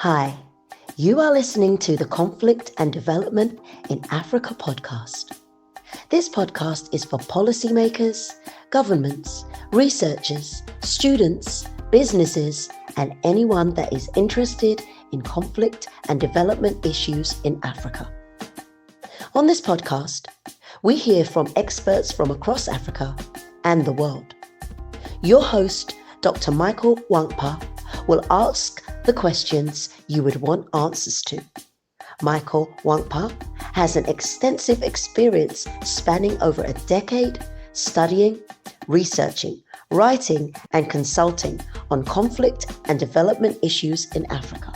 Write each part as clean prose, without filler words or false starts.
Hi, you are listening to the Conflict and Development in Africa podcast. This podcast is for policymakers, governments, researchers, students, businesses, and anyone that is interested in conflict and development issues in Africa. On this podcast, we hear from experts from across Africa and the world. Your host, Dr. Michael Nwankpa, will ask the questions you would want answers to. Michael Nwankpa has an extensive experience spanning over a decade studying, researching, writing, and consulting on conflict and development issues in Africa.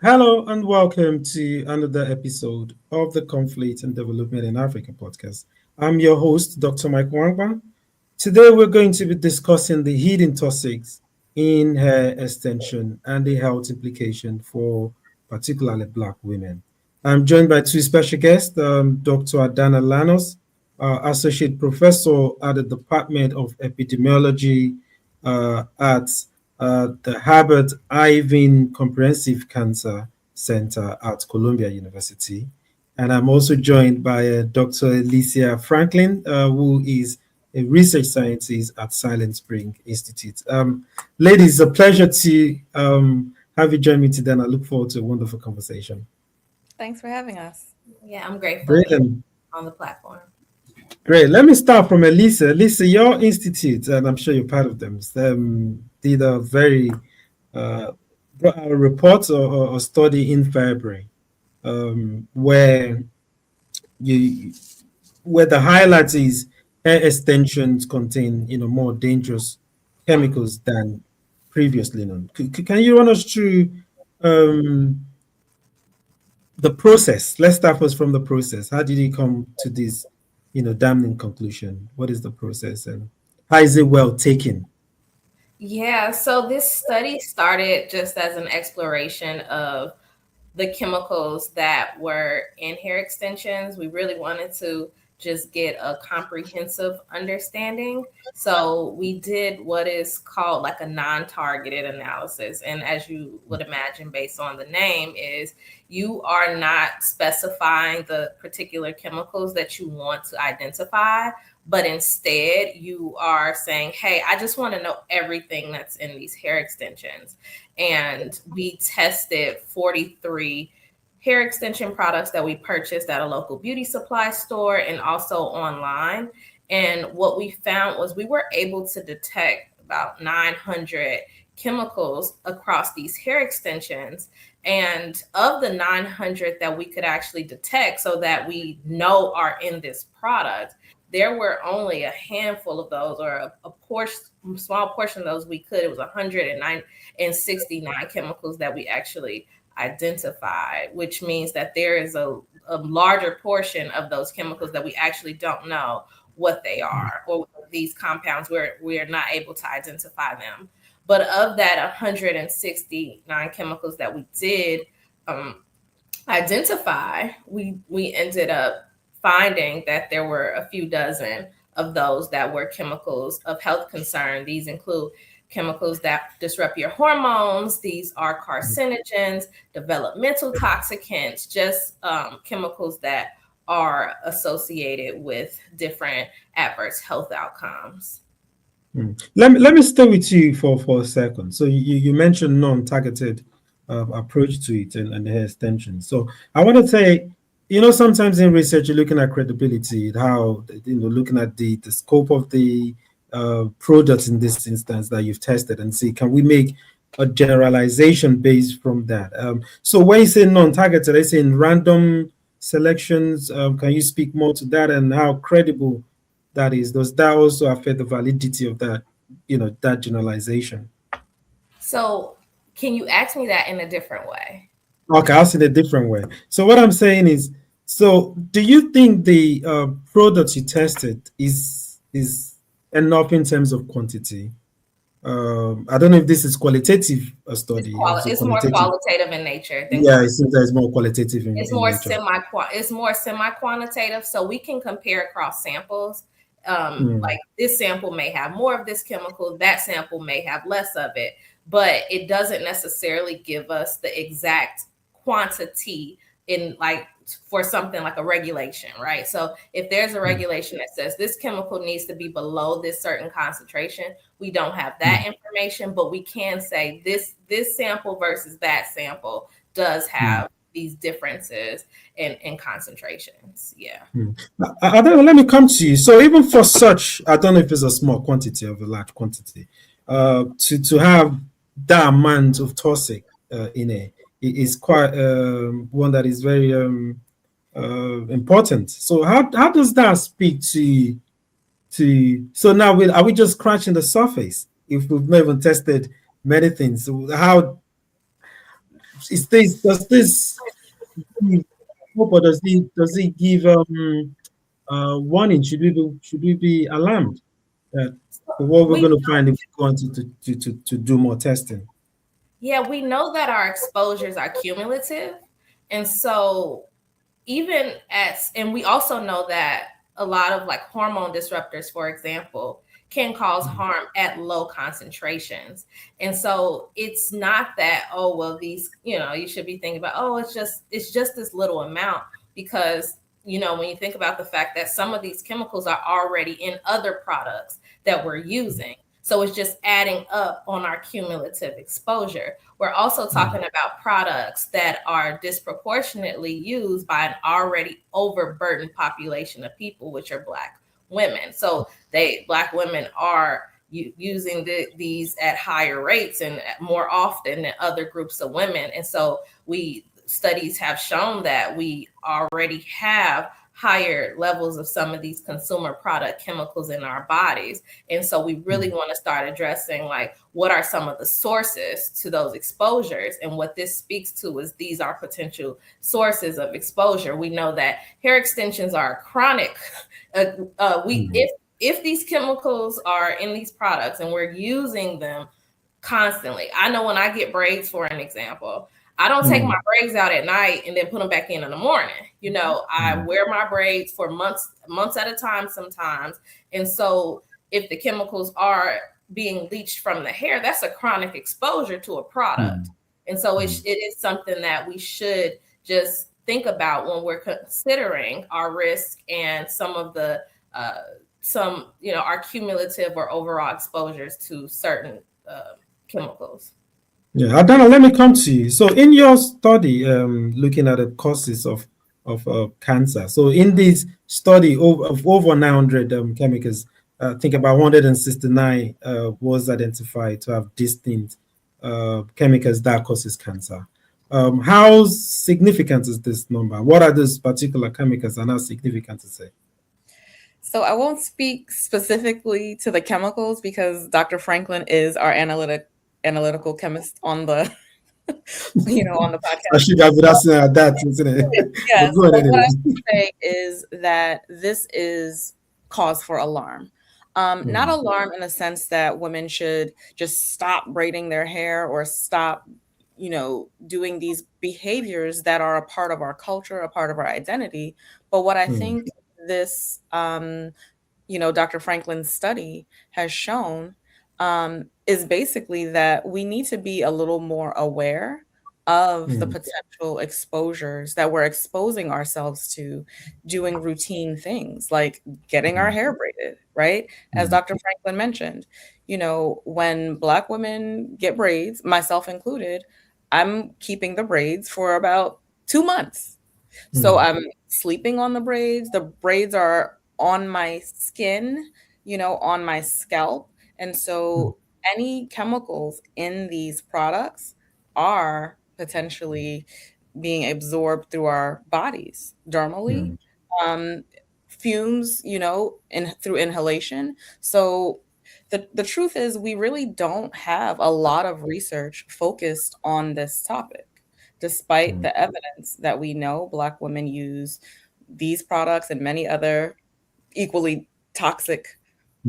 Hello and welcome to another episode of the Conflict and Development in Africa podcast. I'm your host, Dr. Mike Nwankpa. Today we're going to be discussing the hidden toxics in hair extension and the health implication for particularly Black women. I'm joined by two special guests, Dr. Adana Llanos, Associate Professor at the Department of Epidemiology at the Herbert Ivan Comprehensive Cancer Center at Columbia University. And I'm also joined by Dr. Elissia Franklin, who is a research scientist at Silent Spring Institute. Ladies, it's a pleasure to have you join me today, and I look forward to a wonderful conversation. Thanks for having us. Yeah, I'm grateful to be on the platform. Great. Let me start from Elissia. Elissia, your institute, and I'm sure you're part of them, did a very report or study in February, where the highlight is hair extensions contain more dangerous chemicals than previously known. Can you run us through the process? Let's start first from the process. How did you come to this damning conclusion? What is the process and how is it well taken? Yeah, so this study started just as an exploration of the chemicals that were in hair extensions. We really wanted to just get a comprehensive understanding. So we did what is called like a non-targeted analysis. And as you would imagine, based on the name, is you are not specifying the particular chemicals that you want to identify, but instead you are saying, hey, I just want to know everything that's in these hair extensions. And we tested 43 hair extension products that we purchased at a local beauty supply store and also online. And what we found was we were able to detect about 900 chemicals across these hair extensions. And of the 900 that we could actually detect so that we know are in this product, there were only a handful of those, or a small portion of those we could. It was 169 chemicals that we actually identified, which means that there is a larger portion of those chemicals that we actually don't know what they are, or these compounds where we are not able to identify them. But of that 169 chemicals that we did identify, we ended up finding that there were a few dozen of those that were chemicals of health concern. These include chemicals that disrupt your hormones. These are carcinogens, developmental toxicants, just chemicals that are associated with different adverse health outcomes. Let me stay with you for a second. So you mentioned non-targeted approach to it and the hair extension. So I want to say, sometimes in research, you're looking at credibility, how, looking at the scope of the products in this instance that you've tested and see, can we make a generalization based from that? So when you say non-targeted, I say in random selections, can you speak more to that and how credible that is? Does that also affect the validity of that, that generalization? So can you ask me that in a different way? Okay, I'll say it a different way. So what I'm saying is, so do you think the products you tested is enough in terms of quantity? I don't know if this is qualitative study or It's more quantitative. qualitative in nature than Yeah, it seems that it's more qualitative it's in more nature. semi quantitative, so we can compare across samples. Like this sample may have more of this chemical, that sample may have less of it, but it doesn't necessarily give us the exact quantity in like for something like a regulation, right? So if there's a regulation that says this chemical needs to be below this certain concentration, we don't have that information, but we can say this sample versus that sample does have these differences in concentrations. Yeah. I don't know, let me come to you. So even for such, I don't know if it's a small quantity or a large quantity, to have that amount of toxic in it is quite one that is very important. So how does that speak to so now are we just scratching the surface if we've not even tested many things? So how is this does this give hope, or does it give warning? Should we be alarmed that what we're We going to find if we go on to do more testing? Yeah, we know that our exposures are cumulative. And so and we also know that a lot of like hormone disruptors, for example, can cause harm at low concentrations. And so it's not that, oh, well, you should be thinking about, oh, it's just this little amount, because when you think about the fact that some of these chemicals are already in other products that we're using. So it's just adding up on our cumulative exposure. We're also talking about products that are disproportionately used by an already overburdened population of people, which are Black women. So Black women are using these at higher rates and more often than other groups of women. And so studies have shown that we already have higher levels of some of these consumer product chemicals in our bodies. And so we really want to start addressing like what are some of the sources to those exposures. And what this speaks to is these are potential sources of exposure. We know that hair extensions are chronic. If these chemicals are in these products and we're using them constantly. I know when I get braids, for an example, I don't take my braids out at night and then put them back in the morning. I wear my braids for months at a time sometimes. And so if the chemicals are being leached from the hair, that's a chronic exposure to a product. And so it is something that we should just think about when we're considering our risk and some of the our cumulative or overall exposures to certain chemicals. Yeah, Adana, let me come to you. So, in your study, looking at the causes of cancer, so in this study of over 900 chemicals, I think about 169 was identified to have distinct chemicals that causes cancer. How significant is this number? What are those particular chemicals, and how significant is it? So I won't speak specifically to the chemicals because Dr. Franklin is our analytical chemist on the on the I podcast. should have been asking her that, isn't it? But Yes, go ahead but what I anyway. would say is that this is cause for alarm. Not alarm in the sense that women should just stop braiding their hair or stop, doing these behaviors that are a part of our culture, a part of our identity. But what I think this, Dr. Franklin's study has shown is basically that we need to be a little more aware of the potential exposures that we're exposing ourselves to doing routine things like getting our hair braided, right? As Dr. Franklin mentioned, when Black women get braids, myself included, I'm keeping the braids for about 2 months. So I'm sleeping on the braids. The braids are on my skin, on my scalp. And so any chemicals in these products are potentially being absorbed through our bodies dermally, um, fumes, through inhalation. So the truth is, we really don't have a lot of research focused on this topic, despite the evidence that we know Black women use these products and many other equally toxic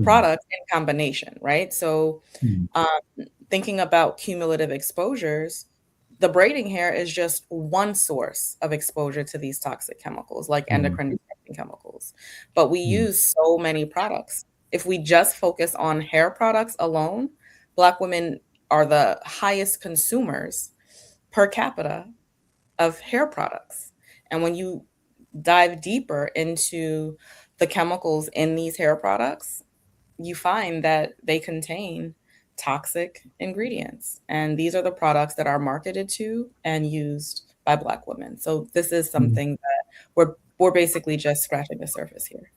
products in combination, right? So Mm. thinking about cumulative exposures, the braiding hair is just one source of exposure to these toxic chemicals, like endocrine disrupting chemicals. But we use so many products. If we just focus on hair products alone, Black women are the highest consumers per capita of hair products. And when you dive deeper into the chemicals in these hair products, you find that they contain toxic ingredients. And these are the products that are marketed to and used by Black women. So this is something that we're basically just scratching the surface here.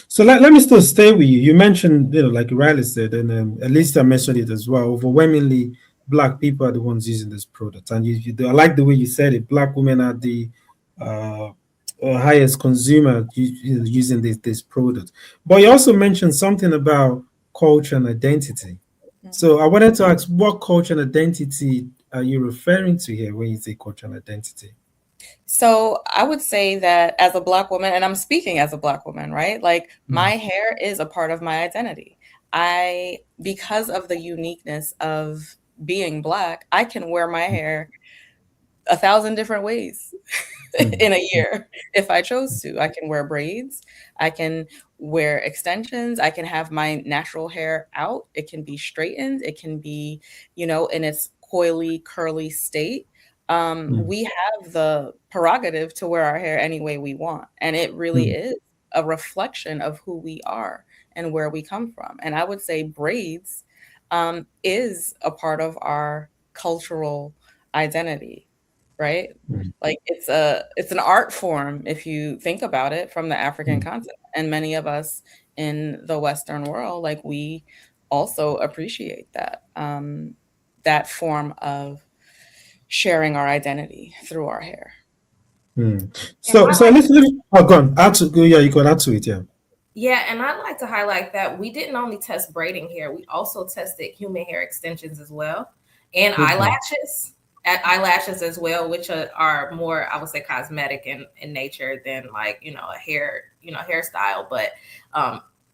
So let me still stay with you. You mentioned, like Riley said, and Elissia mentioned it as well. Overwhelmingly, Black people are the ones using this product, and I like the way you said it. Black women are the uh, highest consumer using this product. But you also mentioned something about culture and identity. So I wanted to ask, what culture and identity are you referring to here when you say culture and identity? So I would say that as a Black woman, and I'm speaking as a Black woman, right? Like my hair is a part of my identity. Because of the uniqueness of being Black, I can wear my hair 1,000 different ways in a year if I chose to. I can wear braids, I can wear extensions, I can have my natural hair out, it can be straightened, it can be, in its coily, curly state. We have the prerogative to wear our hair any way we want. And it really is a reflection of who we are and where we come from. And I would say braids is a part of our cultural identity, right? Like it's an art form if you think about it from the African continent. And many of us in the Western world, like we also appreciate that form of sharing our identity through our hair. So go on. Add to go. Yeah, you can add to it. Yeah. Yeah, and I'd like to highlight that we didn't only test braiding hair, we also tested human hair extensions as well, and eyelashes as well, which are more, I would say, cosmetic in nature than like, a hairstyle. But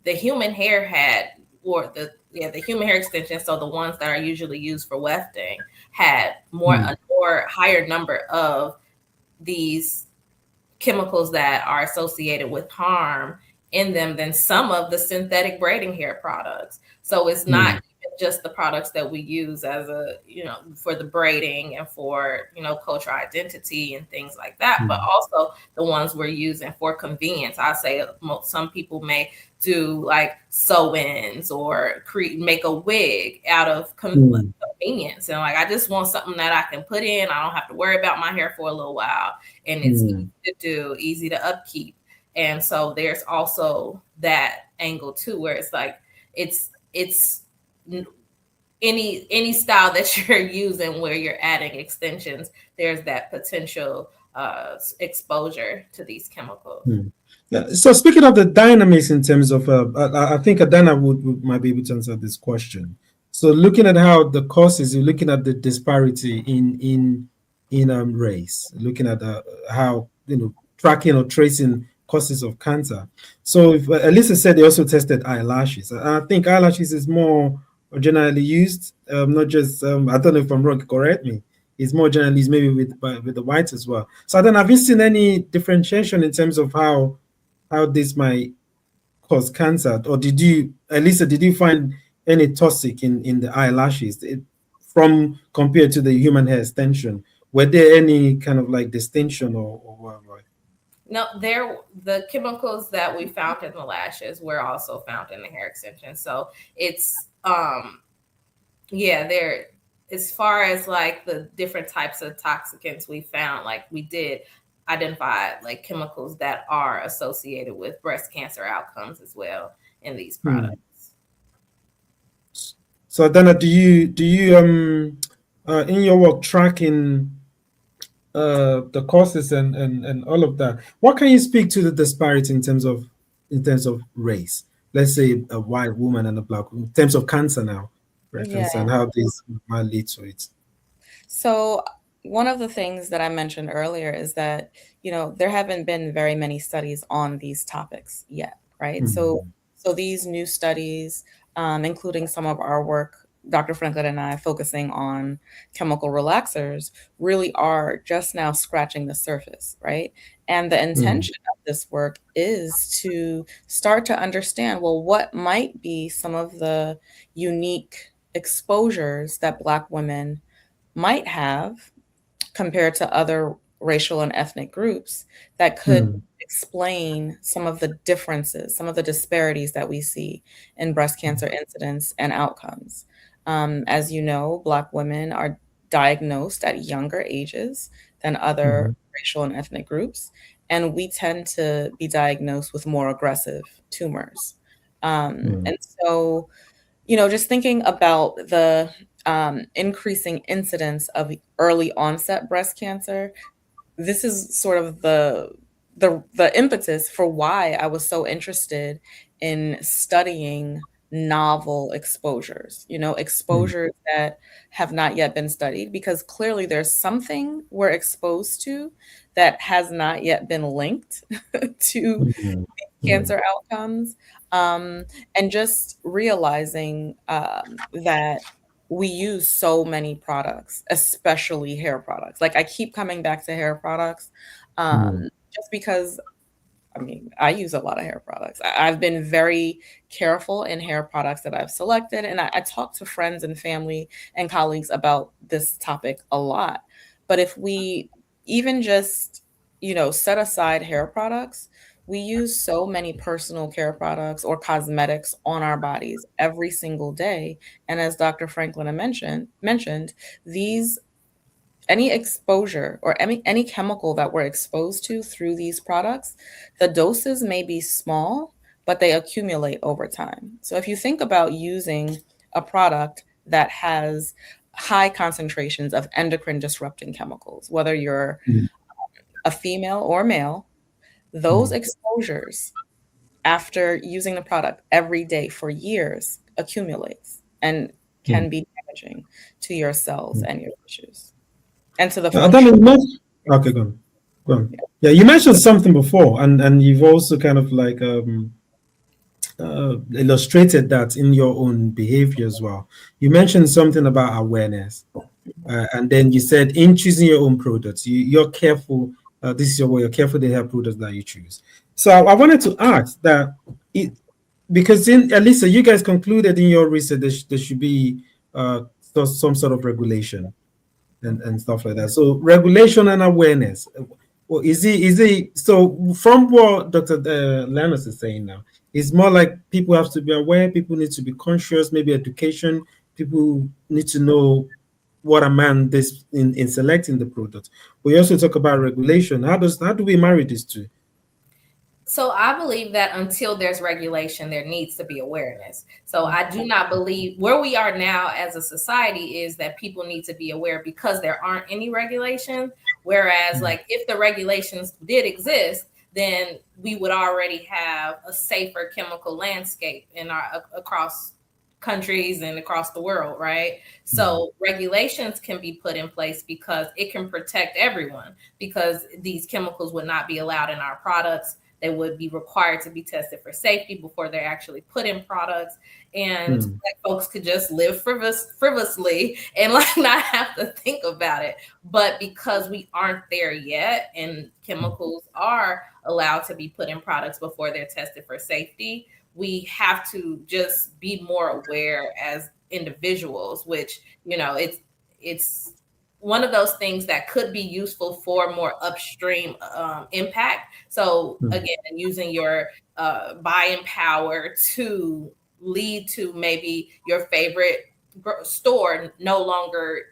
the human hair the human hair extensions, so the ones that are usually used for wefting, had a more higher number of these chemicals that are associated with harm in them than some of the synthetic braiding hair products. So it's not even just the products that we use as for the braiding and for, cultural identity and things like that, but also the ones we're using for convenience. I say some people may do like sew-ins or make a wig out of convenience. And like, I just want something that I can put in. I don't have to worry about my hair for a little while. And it's easy to do, easy to upkeep. And so there's also that angle too, where it's like, it's any style that you're using where you're adding extensions, there's that potential exposure to these chemicals. Yeah. So speaking of the dynamics in terms of, I think Adana might be able to answer this question. So looking at how the causes, you're looking at the disparity in race, looking at how tracking or tracing causes of cancer. So if Elissia said they also tested eyelashes. I think eyelashes is more generally used, not just I don't know if I'm wrong, correct me. It's more generally used maybe with the whites as well. So then have you seen any differentiation in terms of how this might cause cancer, or Elissia, did you find any toxic in the eyelashes from compared to the human hair extension? Were there any kind of like distinction or whatever? No, the chemicals that we found in the lashes were also found in the hair extension. So it's there, as far as like the different types of toxicants we found, like we did identify like chemicals that are associated with breast cancer outcomes as well in these products. So Adana, do you in your work tracking the causes and all of that, what can you speak to the disparity in terms of race? Let's say a white woman and a black woman, in terms of cancer now, reference, and how this might lead to it. So one of the things that I mentioned earlier is that, there haven't been very many studies on these topics yet, right? So So these new studies, including some of our work, Dr. Franklin and I focusing on chemical relaxers, really are just now scratching the surface, right? And the intention of this work is to start to understand, well, what might be some of the unique exposures that Black women might have compared to other racial and ethnic groups that could explain some of the differences, some of the disparities that we see in breast cancer incidence and outcomes. As you know, Black women are diagnosed at younger ages than other racial and ethnic groups, and we tend to be diagnosed with more aggressive tumors. And so, just thinking about the increasing incidence of early onset breast cancer, this is sort of the impetus for why I was so interested in studying novel exposures, exposures that have not yet been studied, because clearly there's something we're exposed to that has not yet been linked to cancer outcomes. And just realizing that we use so many products, especially hair products. Like, I keep coming back to hair products just because, I use a lot of hair products. I've been very careful in hair products that I've selected. And I talk to friends and family and colleagues about this topic a lot. But if we even just, set aside hair products, we use so many personal care products or cosmetics on our bodies every single day. And as Dr. Franklin mentioned, these any exposure or any chemical that we're exposed to through these products, the doses may be small, but they accumulate over time. So if you think about using a product that has high concentrations of endocrine disrupting chemicals, whether you're a female or male, those exposures after using the product every day for years accumulates and can be damaging to your cells and your tissues. And to the function. Okay, go on. Go on. Yeah, you mentioned something before, and you've also kind of like illustrated that in your own behavior as well. You mentioned something about awareness, and then you said in choosing your own products, you're careful. This is your way. You're careful the hair products that you choose. So I wanted to ask that because in Elissia, you guys concluded in your research there should be some sort of regulation and stuff like that. So regulation and awareness. Well, is it so from what Dr. Llanos is saying now, it's more like people have to be aware, people need to be conscious, maybe education, people need to know what a man this in selecting the product. We also talk about regulation. How do we marry these two? So I believe that until there's regulation, there needs to be awareness. So I do not believe where we are now as a society is that people need to be aware because there aren't any regulations. Whereas like if the regulations did exist, then we would already have a safer chemical landscape in our across countries and across the world, right? So regulations can be put in place because it can protect everyone, because these chemicals would not be allowed in our products. They would be required to be tested for safety before they're actually put in products. And like, folks could just live frivolously and like not have to think about it. But because we aren't there yet and chemicals are allowed to be put in products before they're tested for safety, we have to just be more aware as individuals, which, it's one of those things that could be useful for more upstream impact. So again, using your buying power to lead to maybe your favorite store no longer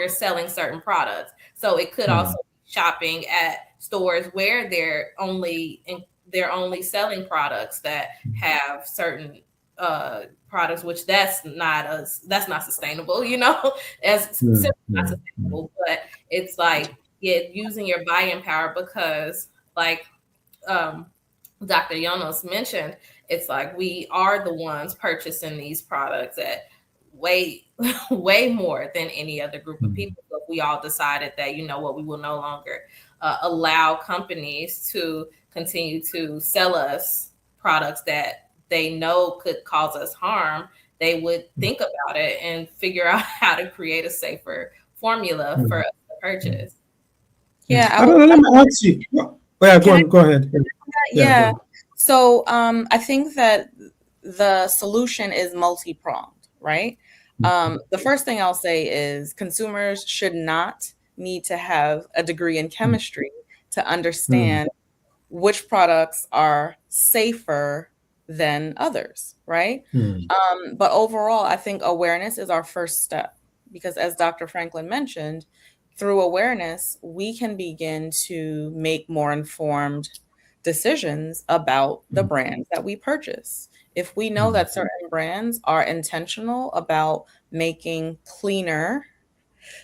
selling certain products. So it could also be shopping at stores where they're only selling products that have certain products, which that's not sustainable, as simply not sustainable. But it's like using your buying power, because like Dr. Llanos mentioned, it's like we are the ones purchasing these products at way more than any other group of people. But we all decided that, we will no longer allow companies to continue to sell us products that they know could cause us harm, they would think about it and figure out how to create a safer formula for us to purchase. Yeah, I don't know. Let me ask you. Oh, yeah, go ahead. Yeah. So I think that the solution is multi-pronged, right? The first thing I'll say is consumers should not need to have a degree in chemistry to understand which products are safer than others, right? But overall, I think awareness is our first step because, as Dr. Franklin mentioned, through awareness, we can begin to make more informed decisions about the brands that we purchase. If we know that certain brands are intentional about making cleaner,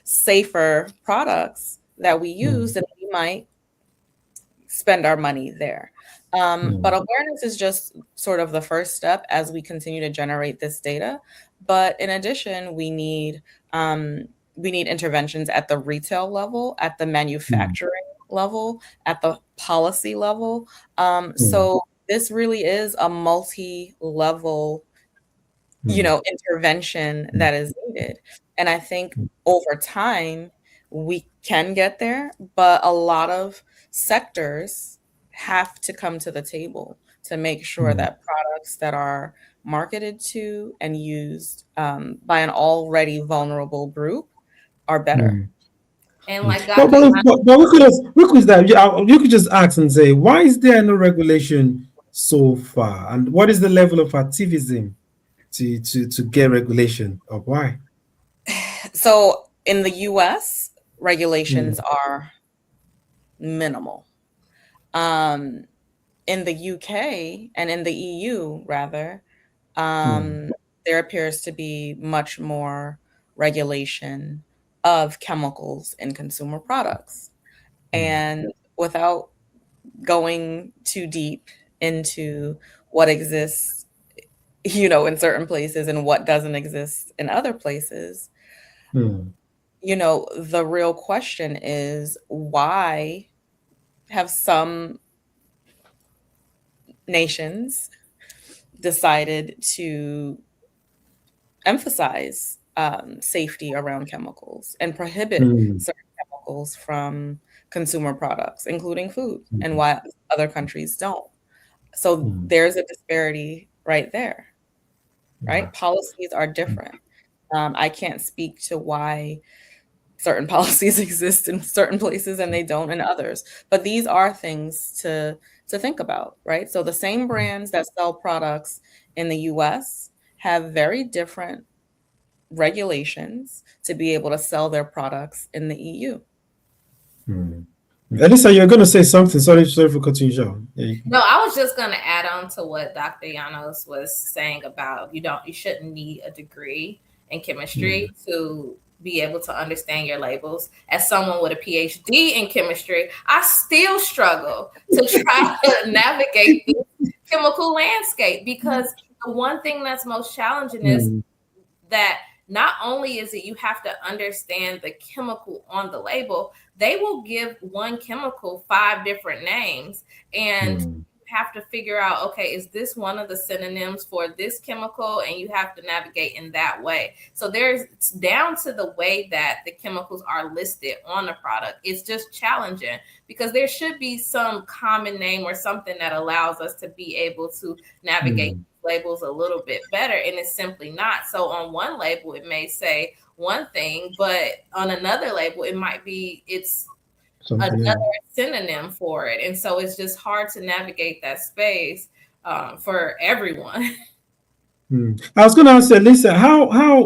safer products that we use, then we might spend our money there. But awareness is just sort of the first step as we continue to generate this data. But in addition, we need interventions at the retail level, at the manufacturing level, at the policy level. So this really is a multi-level, intervention that is needed. And I think over time we can get there, but a lot of sectors have to come to the table to make sure that products that are marketed to and used by an already vulnerable group are better. And like but we could that you could just ask and say, why is there no regulation so far, and what is the level of activism to get regulation, or why? So in the US, regulations are minimal. In the UK and in the EU, rather, there appears to be much more regulation of chemicals in consumer products. And without going too deep into what exists, in certain places and what doesn't exist in other places, the real question is, why have some nations decided to emphasize safety around chemicals and prohibit certain chemicals from consumer products, including food, and why other countries don't? So there's a disparity right there, right? Policies are different. I can't speak to why certain policies exist in certain places and they don't in others, but these are things to think about, right? So the same brands that sell products in the US have very different regulations to be able to sell their products in the EU. Elissia, you're going to say something. Sorry for cutting you short. No, I was just going to add on to what Dr. Llanos was saying about you shouldn't need a degree in chemistry to be able to understand your labels. As someone with a PhD in chemistry, I still struggle to try to navigate the chemical landscape, because the one thing that's most challenging is that not only is it you have to understand the chemical on the label, they will give one chemical 5 different names, and you have to figure out, okay, is this one of the synonyms for this chemical? And you have to navigate in that way. So it's down to the way that the chemicals are listed on the product. It's just challenging because there should be some common name or something that allows us to be able to navigate labels a little bit better, and it's simply not. So on one label it may say one thing, but on another label it might be another synonym for it, and so it's just hard to navigate that space for everyone. I was going to ask Elissia,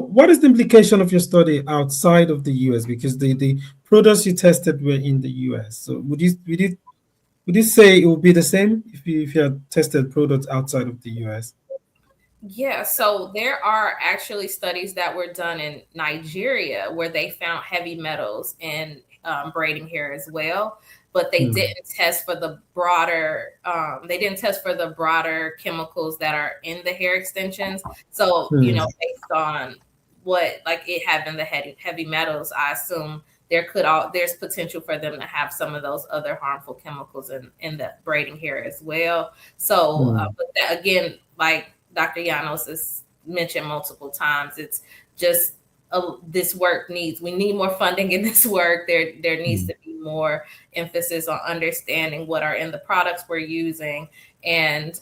what is the implication of your study outside of the US, because the products you tested were in the US? So would you say it would be the same if you had tested products outside of the US? Yeah, so there are actually studies that were done in Nigeria where they found heavy metals in braiding hair as well, but they didn't test for the broader. They didn't test for the broader chemicals that are in the hair extensions. So based on what it having the heavy metals, I assume there's potential for them to have some of those other harmful chemicals in the braiding hair as well. So, but that, again, like Dr. Llanos has mentioned multiple times, it's just we need more funding in this work. There needs to be more emphasis on understanding what are in the products we're using. And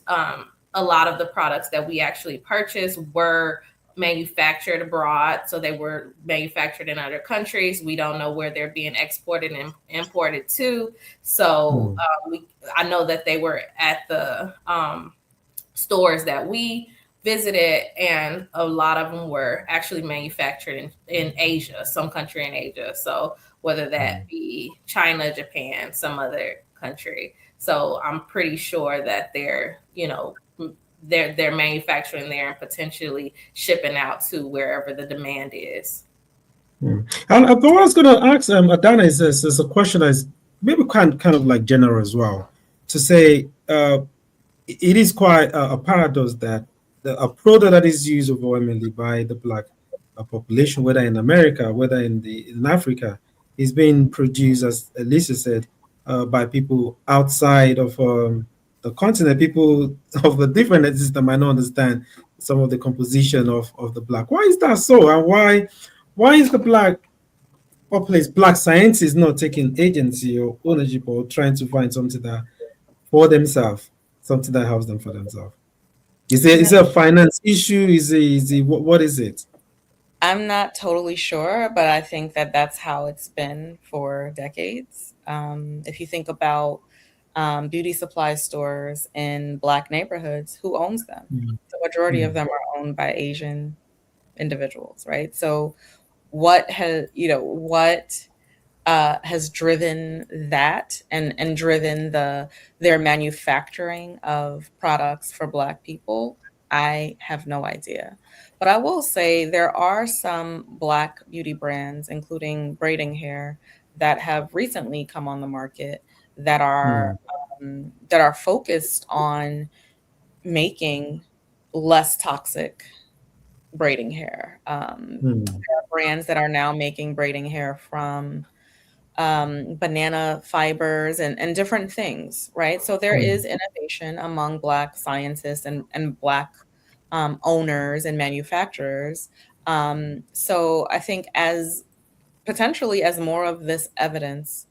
a lot of the products that we actually purchased were manufactured abroad. So they were manufactured in other countries. We don't know where they're being exported and imported to. So I know that they were at the stores that we visited, and a lot of them were actually manufactured in Asia, some country in Asia. So whether that be China, Japan, some other country. So I'm pretty sure that they're manufacturing there and potentially shipping out to wherever the demand is. And what I was going to ask Adana is a question that is maybe kind of like general as well, to say it is quite a paradox that a product that is used overwhelmingly by the Black population, whether in America, whether in Africa, is being produced, as Elissia said, by people outside of the continent, people of the different ethnicities that might not understand some of the composition of the Black. Why is that so? And why is the Black populace, Black scientists not taking agency or ownership or trying to find something that for themselves, something that helps them for themselves? Is it a finance issue? What is it? I'm not totally sure, but I think that that's how it's been for decades. If you think about beauty supply stores in Black neighborhoods, who owns them? The majority of them are owned by Asian individuals, right? So what has driven that and driven their manufacturing of products for Black people? I have no idea. But I will say there are some Black beauty brands, including braiding hair, that have recently come on the market that are focused on making less toxic braiding hair. There are brands that are now making braiding hair from banana fibers and different things, right? So there is innovation among Black scientists and Black owners and manufacturers. So I think as more of this evidence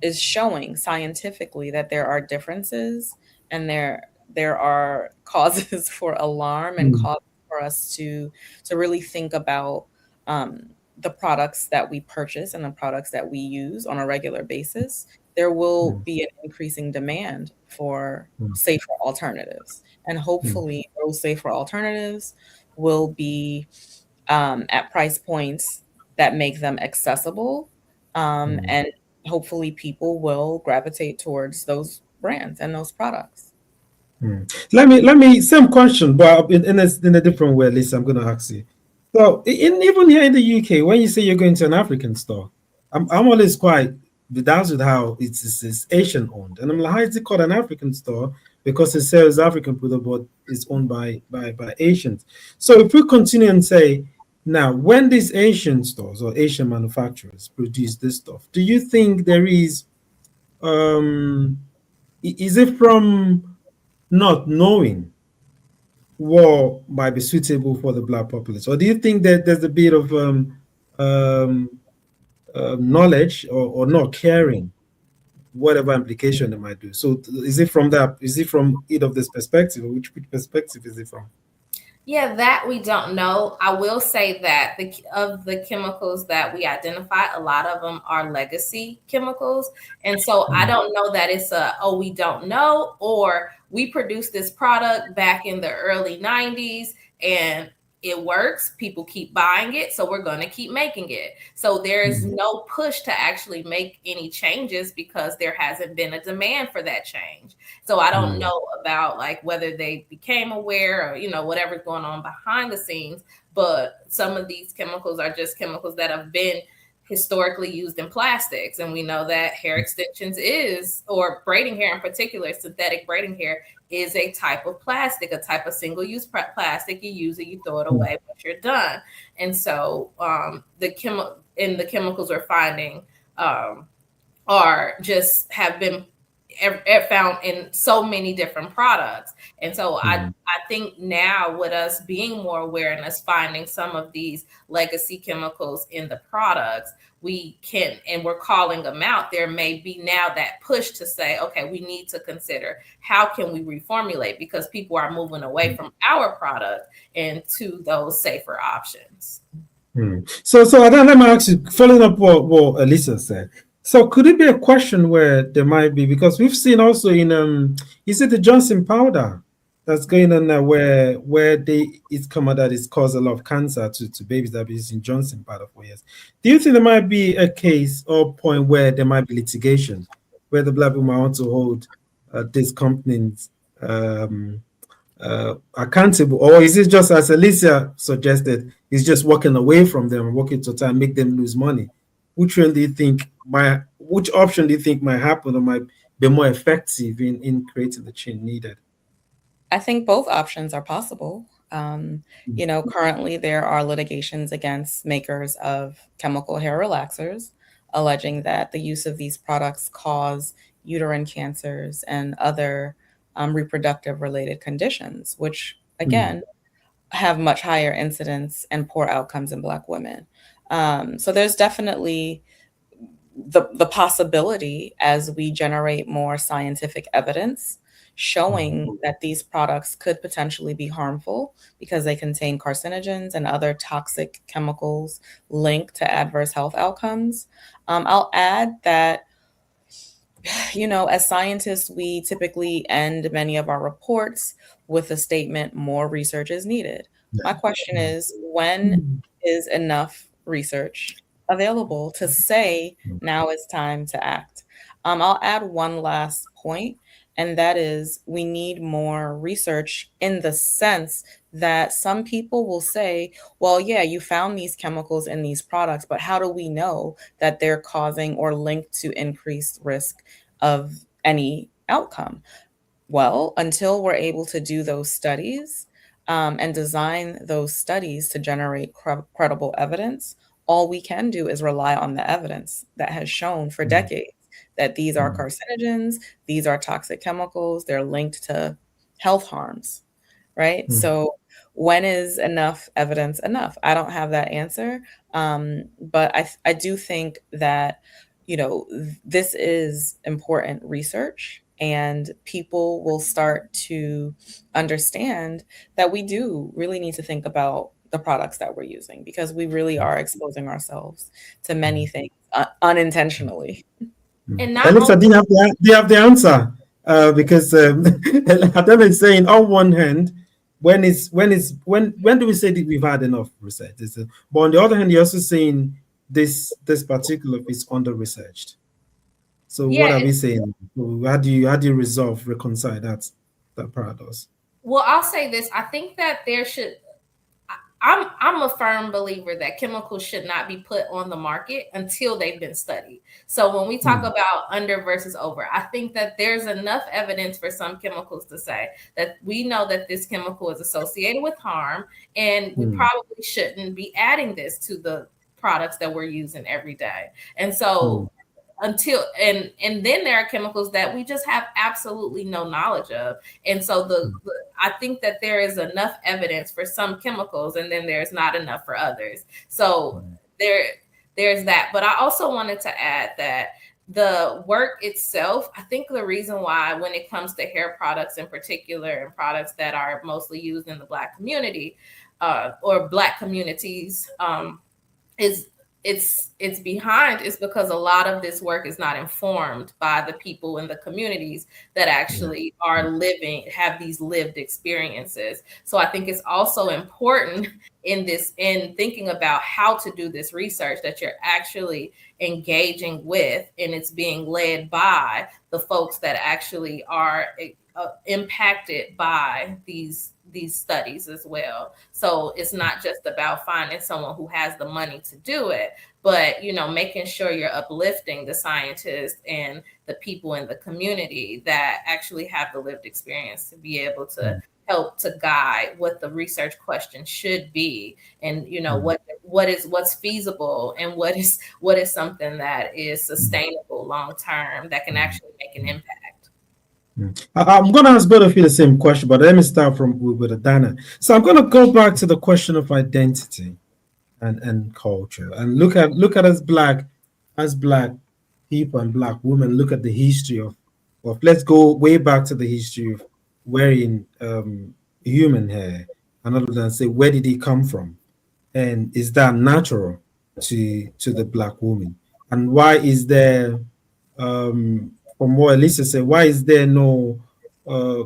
is showing scientifically that there are differences and there are causes for alarm and cause for us to really think about the products that we purchase and the products that we use on a regular basis, there will be an increasing demand for safer alternatives. And hopefully those safer alternatives will be at price points that make them accessible. And hopefully people will gravitate towards those brands and those products. Let me same question, but in a different way. At least I'm going to ask you. So, even here in the UK, when you say you're going to an African store, I'm always quite bedazzled with how it's Asian owned, and I'm like, how is it called an African store? Because it sells African product, but it's owned by Asians. So, if we continue and say, now, when these Asian stores or Asian manufacturers produce this stuff, do you think there is it from not knowing what might be suitable for the Black populace, or do you think that there's a bit of knowledge or not caring, whatever implication it might do? So is it from either of this perspective, or which perspective is it from? Yeah, that we don't know. I will say that the chemicals that we identify, a lot of them are legacy chemicals. And so I don't know that it's we don't know, or we produced this product back in the early 90s and it works. People keep buying it, so we're going to keep making it. So there is no push to actually make any changes because there hasn't been a demand for that change. So I don't know about like whether they became aware or, whatever's going on behind the scenes. But some of these chemicals are just chemicals that have been historically used in plastics. And we know that hair extensions or braiding hair in particular, synthetic braiding hair is a type of plastic, a type of single-use plastic. You use it, you throw it away, but you're done. And so and the chemicals we're finding are just have been found in so many different products. And so I think now with us being more aware and us finding some of these legacy chemicals in the products, we can, and we're calling them out, there may be now that push to say, okay, we need to consider how can we reformulate, because people are moving away from our product into those safer options. So Adana, let me ask you, following up what Elissia said. So could it be a question where there might be, because we've seen also in is it the Johnson powder that's going on now, where it's come out that it's caused a lot of cancer to babies that have been using Johnson powder for years. Do you think there might be a case or point where there might be litigation, where the black women want to hold these companies accountable, or is it just, as Elissia suggested, is just walking away from them and working to try and make them lose money? Which option do you think might happen or might be more effective in creating the change needed? I think both options are possible. Currently there are litigations against makers of chemical hair relaxers, alleging that the use of these products cause uterine cancers and other reproductive related conditions, which again have much higher incidence and poor outcomes in Black women. So there's definitely the possibility, as we generate more scientific evidence showing that these products could potentially be harmful because they contain carcinogens and other toxic chemicals linked to adverse health outcomes. I'll add that, as scientists, we typically end many of our reports with a statement, more research is needed. My question is, when is enough research available to say now it's time to act? I'll add one last point, and that is we need more research in the sense that some people will say, well, yeah, you found these chemicals in these products, but how do we know that they're causing or linked to increased risk of any outcome? Well, until we're able to do those studies and design those studies to generate credible evidence, all we can do is rely on the evidence that has shown for decades that these are carcinogens, these are toxic chemicals, they're linked to health harms, right? So when is enough evidence enough? I don't have that answer, but I do think that, this is important research, and people will start to understand that we do really need to think about the products that we're using, because we really are exposing ourselves to many things unintentionally. And not Elissia, do you have the answer? Because Adana is saying, on one hand, when do we say that we've had enough research? But on the other hand, you're also saying this particular is under researched. So what are we saying? How do you reconcile that paradox? Well, I'll say this. I think that I'm a firm believer that chemicals should not be put on the market until they've been studied. So when we talk about under versus over, I think that there's enough evidence for some chemicals to say that we know that this chemical is associated with harm, and we probably shouldn't be adding this to the products that we're using every day. And so until and then there are chemicals that we just have absolutely no knowledge of. And so I think that there is enough evidence for some chemicals, and then there's not enough for others. So there's that. But I also wanted to add that the work itself, I think the reason why when it comes to hair products in particular, and products that are mostly used in the Black community or Black communities, it's behind is because a lot of this work is not informed by the people in the communities that actually are have these lived experiences. So I think it's also important in thinking about how to do this research that you're actually engaging with, and it's being led by the folks that actually are impacted by these studies as well. So it's not just about finding someone who has the money to do it, but making sure you're uplifting the scientists and the people in the community that actually have the lived experience to be able to help to guide what the research question should be, and what's feasible, and what is something that is sustainable long term that can actually make an impact. I'm going to ask both of you the same question, but let me start with Adana. So I'm going to go back to the question of identity and culture, and look at as black people and black women. Look at the history of let's go way back to the history of wearing human hair, and other than say, where did it come from, and is that natural to the black woman, and why is there, from what Elissia said, why is there no uh,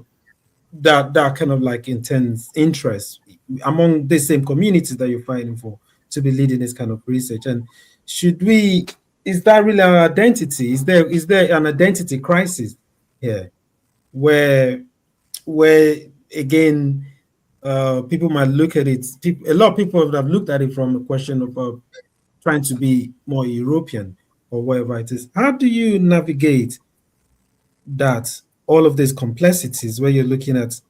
that kind of like intense interest among the same communities that you're fighting for to be leading this kind of research? And should we, is that really our identity? Is there an identity crisis here, where again, people might look at it, a lot of people have looked at it from a question of trying to be more European or whatever it is. How do you navigate that, all of these complexities, where you're looking at,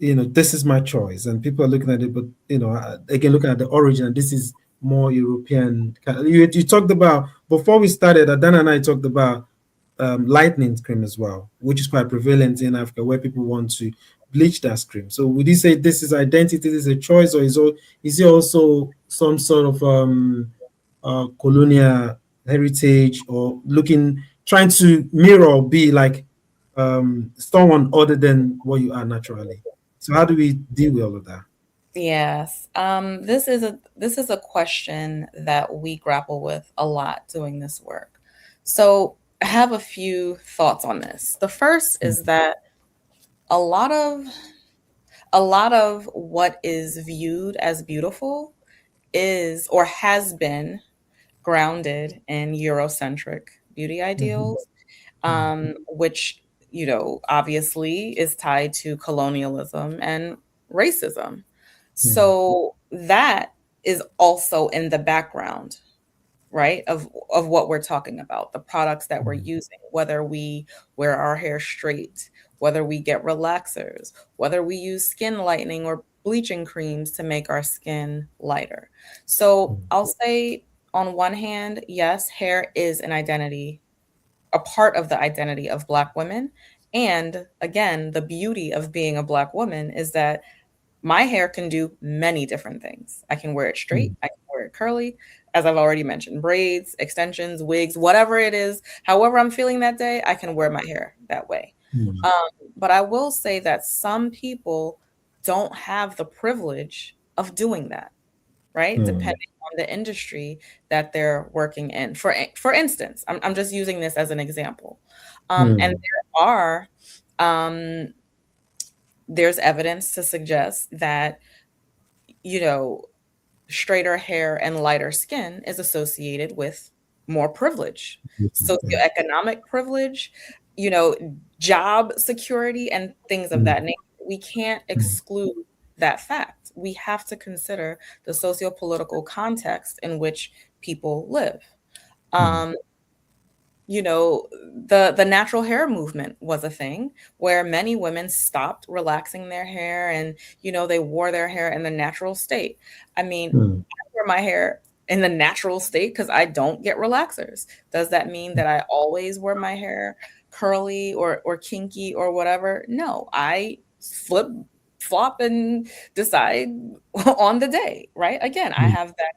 this is my choice, and people are looking at it, but again, looking at the origin, and this is more European. You talked about, before we started, Adana and I talked about lightning cream as well, which is quite prevalent in Africa, where people want to bleach their cream. So would you say this is identity, this is a choice, or is it also some sort of colonial heritage, or trying to mirror or be like someone other than what you are naturally? So how do we deal with all of that? Yes. This is a question that we grapple with a lot doing this work. So I have a few thoughts on this. The first is that a lot of what is viewed as beautiful is, or has been, grounded in Eurocentric beauty ideals, which, obviously is tied to colonialism and racism. So that is also in the background, right, of what we're talking about, the products that we're using, whether we wear our hair straight, whether we get relaxers, whether we use skin lightening or bleaching creams to make our skin lighter. So I'll say, on one hand, yes, hair is an identity, a part of the identity of Black women. And again, the beauty of being a Black woman is that my hair can do many different things. I can wear it straight, I can wear it curly, as I've already mentioned, braids, extensions, wigs, whatever it is, however I'm feeling that day, I can wear my hair that way. But I will say that some people don't have the privilege of doing that, right? Depending on the industry that they're working in. For instance, I'm just using this as an example. And there's evidence to suggest that, straighter hair and lighter skin is associated with more privilege, socioeconomic privilege, job security, and things of that nature. We can't exclude that fact. We have to consider the socio-political context in which people live. The natural hair movement was a thing where many women stopped relaxing their hair, and they wore their hair in the natural state. I mean, I wear my hair in the natural state because I don't get relaxers. Does that mean that I always wear my hair curly or kinky or whatever? No, I flop and decide on the day, right? Again, I have that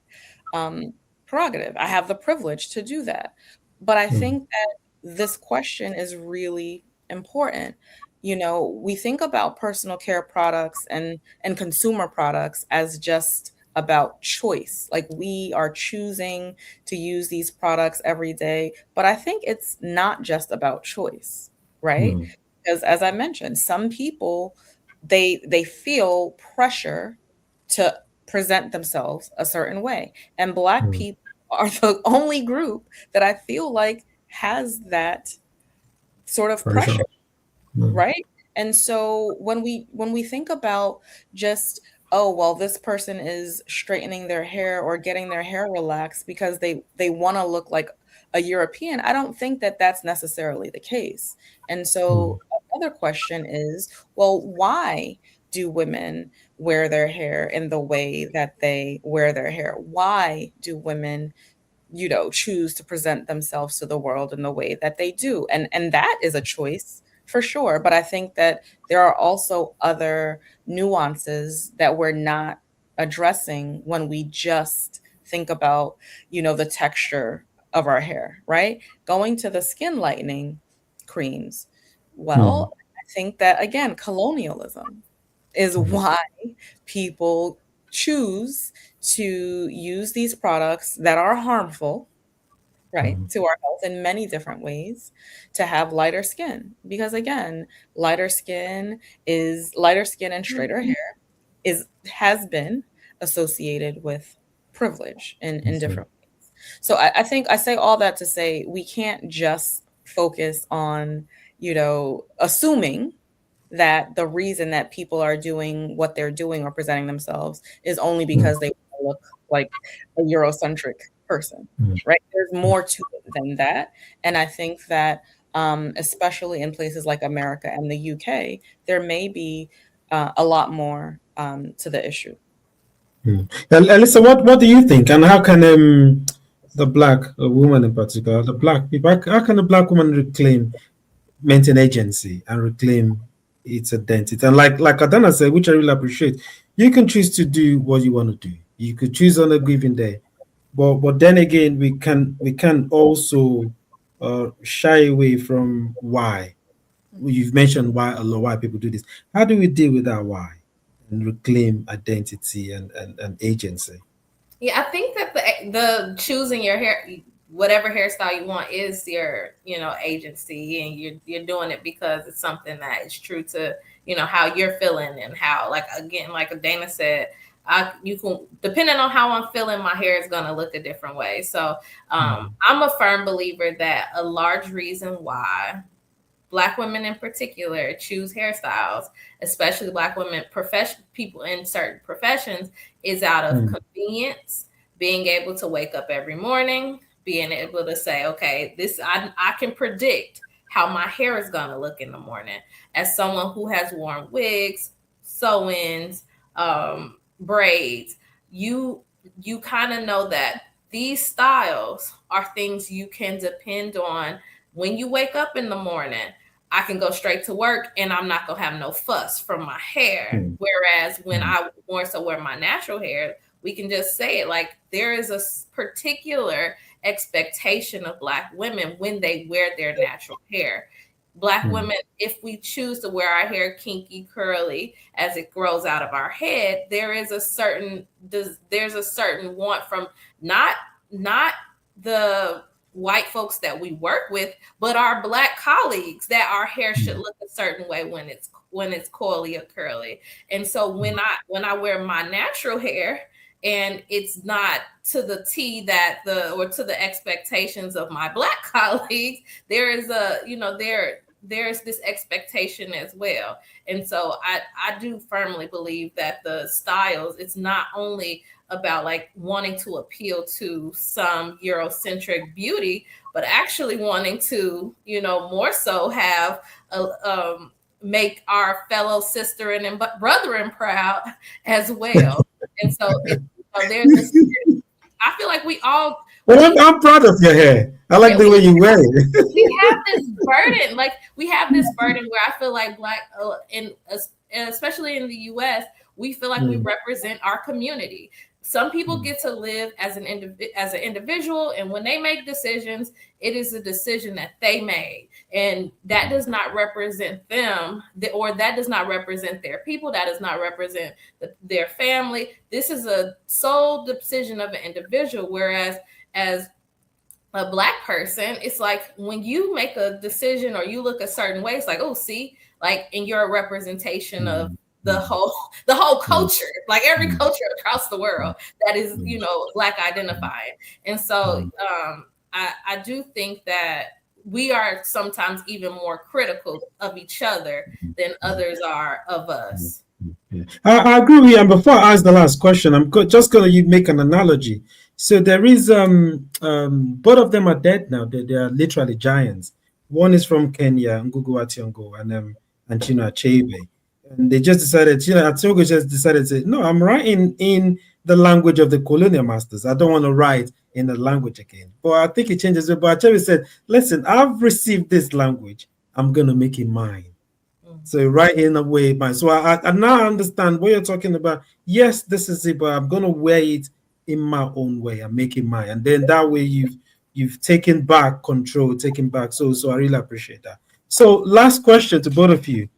prerogative. I have the privilege to do that. But I think that this question is really important. We think about personal care products and consumer products as just about choice. Like, we are choosing to use these products every day. But I think it's not just about choice, right? Because, as I mentioned, some people, they feel pressure to present themselves a certain way. And Black people are the only group that I feel like has that sort of pressure, right? And so when we think about just, oh, well, this person is straightening their hair or getting their hair relaxed because they want to look like a European, I don't think that that's necessarily the case. And so another question is, well, why do women wear their hair in the way that they wear their hair? Why do women, choose to present themselves to the world in the way that they do? And that is a choice for sure. But I think that there are also other nuances that we're not addressing when we just think about, the texture of our hair, right? Going to the skin lightening creams. Well, I think that again, colonialism is why people choose to use these products that are harmful, right, to our health in many different ways, to have lighter skin. Because again, lighter skin and straighter hair has been associated with privilege in different ways. So I think I say all that to say we can't just focus on, assuming that the reason that people are doing what they're doing or presenting themselves is only because they look like a Eurocentric person, right? There's more to it than that. And I think that, especially in places like America and the UK, there may be a lot more to the issue. Elissia, what do you think, and how can the black woman in particular, the black people, how can the black woman maintain agency and reclaim its identity? And like Adana said, which I really appreciate, you can choose to do what you want to do. You could choose on a given day, but then again, we can also shy away from why. You've mentioned why people do this. How do we deal with that why and reclaim identity and agency? Yeah, I think that the choosing your hair, whatever hairstyle you want, is your agency, and you're doing it because it's something that is true to how you're feeling, and how, like Adana said, you can, depending on how I'm feeling, my hair is going to look a different way. So I'm a firm believer that a large reason why Black women in particular choose hairstyles, especially Black women, people in certain professions, is out of convenience, being able to wake up every morning, being able to say, okay, I can predict how my hair is going to look in the morning. As someone who has worn wigs, sew-ins, braids, you kind of know that these styles are things you can depend on. When you wake up in the morning, I can go straight to work and I'm not going to have no fuss from my hair. Whereas when I more so wear my natural hair, we can just say it, like, there is a particular expectation of Black women when they wear their natural hair. Black women, if we choose to wear our hair kinky, curly, as it grows out of our head, there's a certain want from not the white folks that we work with, but our Black colleagues, that our hair should look a certain way when it's coily or curly. And so when I wear my natural hair and it's not to the T or to the expectations of my Black colleagues, there is there's this expectation as well. And so I do firmly believe that the styles, it's not only about like wanting to appeal to some Eurocentric beauty, but actually wanting to, more so have make our fellow sister and brethren proud as well. And so I feel like we all. Well, I'm proud of your hair. I like the way you wear it. We have this burden, where I feel like Black, and especially in the U.S., we feel like we represent our community. Some people get to live as an individual, and when they make decisions, it is a decision that they made, and that does not represent them, or that does not represent their people, that does not represent their family. This is a sole decision of an individual, whereas as a Black person, it's like when you make a decision or you look a certain way, it's like, oh, see, like, and you're a representation of the whole culture, like every culture across the world that is, Black identifying. And so I do think that we are sometimes even more critical of each other than others are of us. I agree with you. And before I ask the last question, I'm just going to make an analogy. So there is both of them are dead now. They are literally giants. One is from Kenya, Ngugi wa Thiong'o, and Chinua Achebe. And they just decided, Atiogo just decided to say, no, I'm writing in the language of the colonial masters. I don't want to write in the language again. But I think it changes it. But Achebe said, listen, I've received this language. I'm going to make it mine. So right in a way, so I now understand what you're talking about. Yes, this is it, but I'm gonna wear it in my own way and make it mine. And then that way you've taken back control, taken back. So I really appreciate that. So last question to both of you.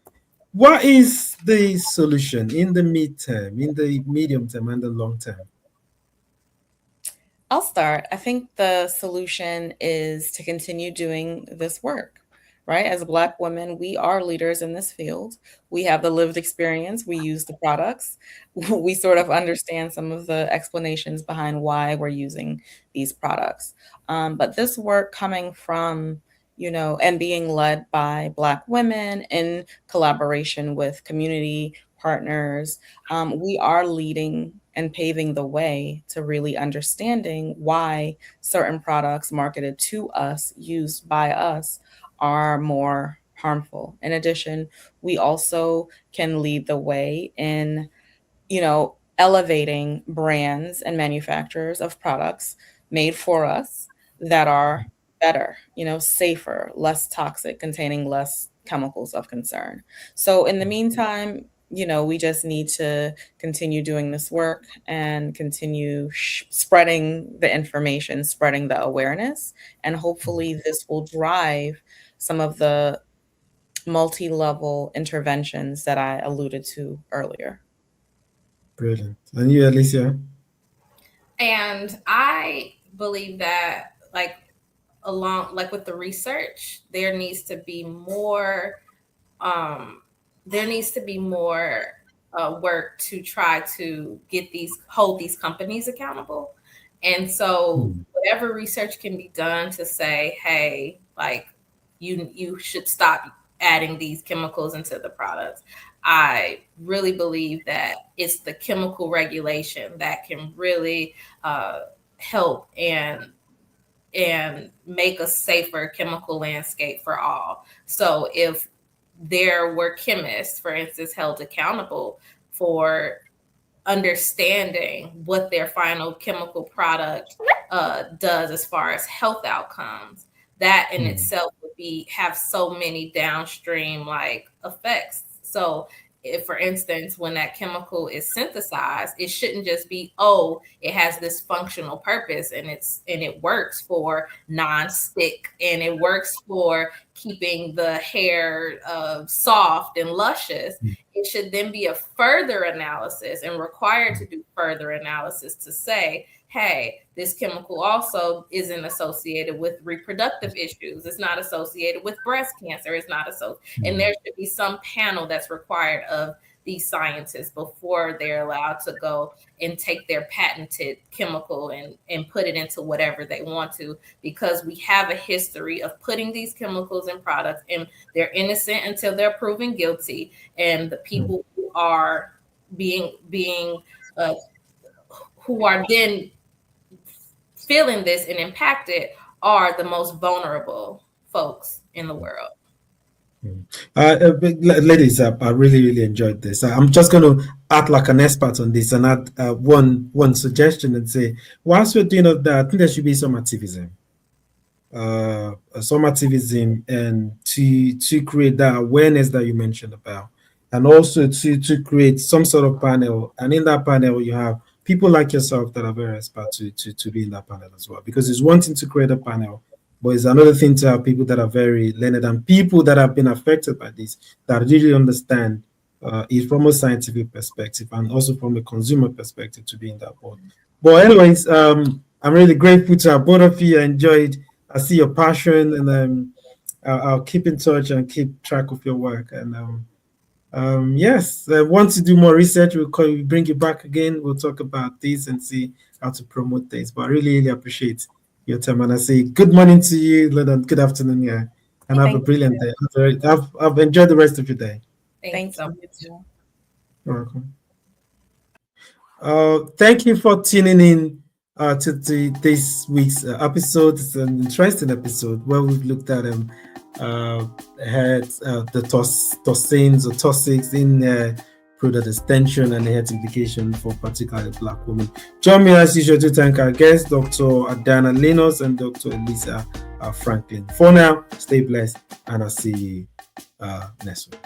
What is the solution in the midterm, in the medium term and the long term? I'll start. I think the solution is to continue doing this work, right? As Black women, we are leaders in this field. We have the lived experience. We use the products. We sort of understand some of the explanations behind why we're using these products. But this work coming from, and being led by Black women in collaboration with community partners, we are leading and paving the way to really understanding why certain products marketed to us, used by us, are more harmful. In addition, we also can lead the way in, elevating brands and manufacturers of products made for us that are better, safer, less toxic, containing less chemicals of concern. So in the meantime, we just need to continue doing this work and continue spreading the information, spreading the awareness, and hopefully this will drive some of the multi-level interventions that I alluded to earlier. Brilliant. And you, Elissia? And I believe that, with the research, there needs to be more work to try to hold these companies accountable. And so whatever research can be done to say, hey, you should stop adding these chemicals into the products. I really believe that it's the chemical regulation that can really help and make a safer chemical landscape for all. So if there were chemists, for instance, held accountable for understanding what their final chemical product does as far as health outcomes, that in itself would have so many downstream effects. So if, for instance, when that chemical is synthesized, it shouldn't just be, it has this functional purpose and it works for non-stick and it works for keeping the hair soft and luscious. It should then be a further analysis and required to do further analysis to say, hey, this chemical also isn't associated with reproductive issues. It's not associated with breast cancer. It's not associated. And there should be some panel that's required of these scientists before they're allowed to go and take their patented chemical and put it into whatever they want to, because we have a history of putting these chemicals in products and they're innocent until they're proven guilty. And the people who are who are then feeling this and impacted are the most vulnerable folks in the world. Ladies, I really, really enjoyed this. I'm just going to act like an expert on this and add one suggestion and say, whilst we're doing all that, I think there should be some activism. And to create that awareness that you mentioned about, and also to create some sort of panel. And in that panel, you have people like yourself that are very expert to be in that panel as well, because it's one thing to create a panel, but it's another thing to have people that are very learned and people that have been affected by this, that really understand it from a scientific perspective and also from a consumer perspective to be in that board. But anyways, I'm really grateful to have both of you. I enjoyed. I see your passion, and I'll keep in touch and keep track of your work. And yes, once you do more research, we'll bring you back again. We'll talk about this and see how to promote this. But I really, really appreciate your time. And I say good morning to you, good afternoon, yeah, and have a brilliant day. I've enjoyed the rest of your day. Thank you. You're welcome. Thank you for tuning in to this week's episode. It's an interesting episode where we've looked at toxins or toxics in product extension and the health implication for particularly Black women. Join me as usual to thank our guests, Dr. Adana Llanos and Dr. Elissia Franklin. For now, stay blessed, and I'll see you next week.